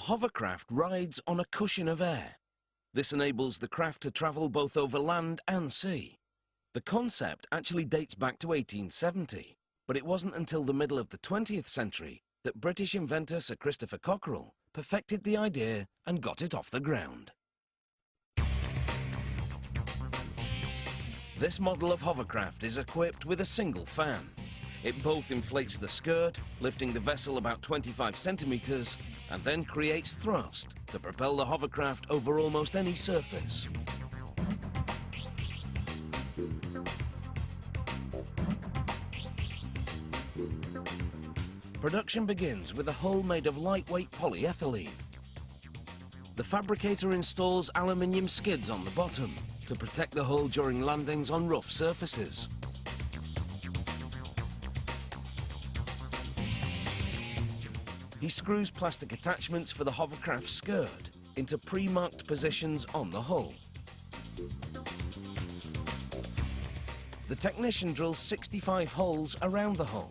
hovercraft rides on a cushion of air. This enables the craft to travel both over land and sea. The concept actually dates back to 1870, but it wasn't until the middle of the 20th century that British inventor Sir Christopher Cockerell perfected the idea and got it off the ground. This model of hovercraft is equipped with a single fan. It both inflates the skirt, lifting the vessel about 25 centimeters, and then creates thrust to propel the hovercraft over almost any surface. Production begins with a hull made of lightweight polyethylene. The fabricator installs aluminium skids on the bottom to protect the hull during landings on rough surfaces. He screws plastic attachments for the hovercraft skirt into pre-marked positions on the hull. The technician drills 65 holes around the hull.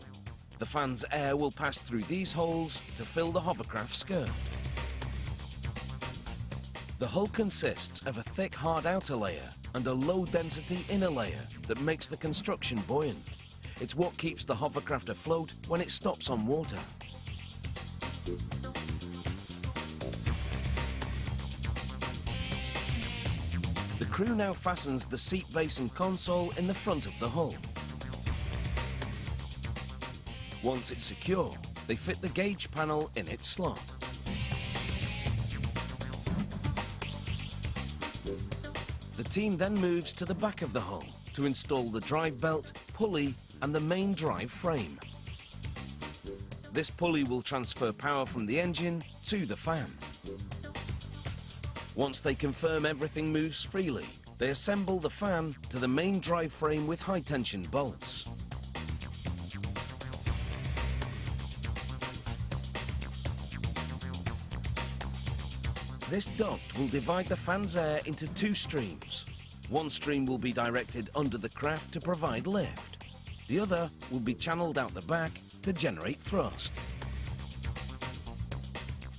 The fan's air will pass through these holes to fill the hovercraft skirt. The hull consists of a thick hard outer layer and a low-density inner layer that makes the construction buoyant. It's what keeps the hovercraft afloat when it stops on water. The crew now fastens the seat base and console in the front of the hull. Once it's secure, they fit the gauge panel in its slot. The team then moves to the back of the hull to install the drive belt, pulley, and the main drive frame. This pulley will transfer power from the engine to the fan. Once they confirm everything moves freely, they assemble the fan to the main drive frame with high-tension bolts. This duct will divide the fan's air into two streams. One stream will be directed under the craft to provide lift. The other will be channeled out the back to generate thrust.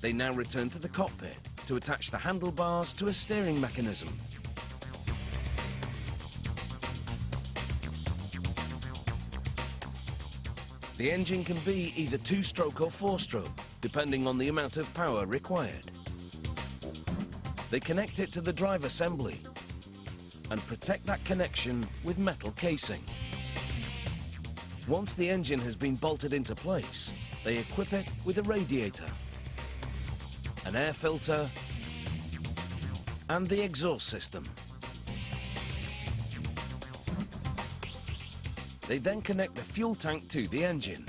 They now return to the cockpit to attach the handlebars to a steering mechanism. The engine can be either 2-stroke or 4-stroke, depending on the amount of power required. They connect it to the drive assembly and protect that connection with metal casing. Once the engine has been bolted into place, they equip it with a radiator, an air filter, and the exhaust system. They then connect the fuel tank to the engine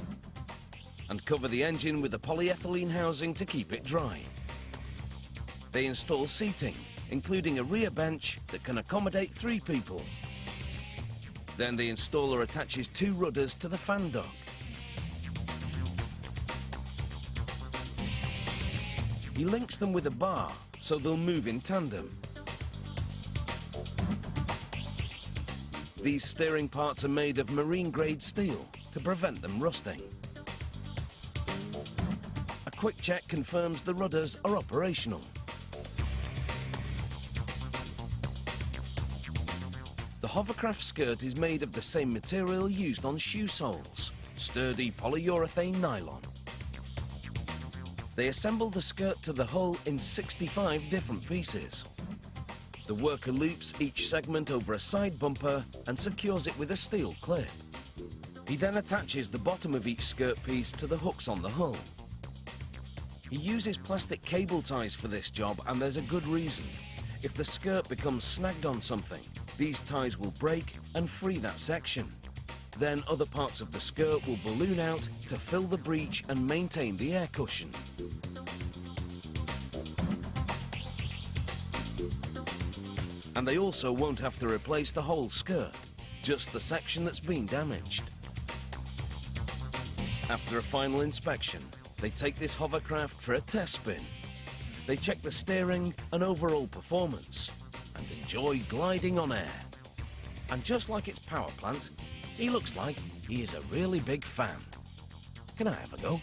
and cover the engine with a polyethylene housing to keep it dry. They install seating, including a rear bench that can accommodate 3 people. Then the installer attaches 2 rudders to the fan duct. He links them with a bar so they'll move in tandem. These steering parts are made of marine-grade steel to prevent them rusting. A quick check confirms the rudders are operational. The hovercraft skirt is made of the same material used on shoe soles, sturdy polyurethane nylon. They assemble the skirt to the hull in 65 different pieces. The worker loops each segment over a side bumper and secures it with a steel clip. He then attaches the bottom of each skirt piece to the hooks on the hull. He uses plastic cable ties for this job, and there's a good reason. If the skirt becomes snagged on something, these ties will break and free that section. Then other parts of the skirt will balloon out to fill the breach and maintain the air cushion. And they also won't have to replace the whole skirt, just the section that's been damaged. After a final inspection, they take this hovercraft for a test spin. They check the steering and overall performance and enjoy gliding on air. And just like its power plant, he looks like he is a really big fan. Can I have a go?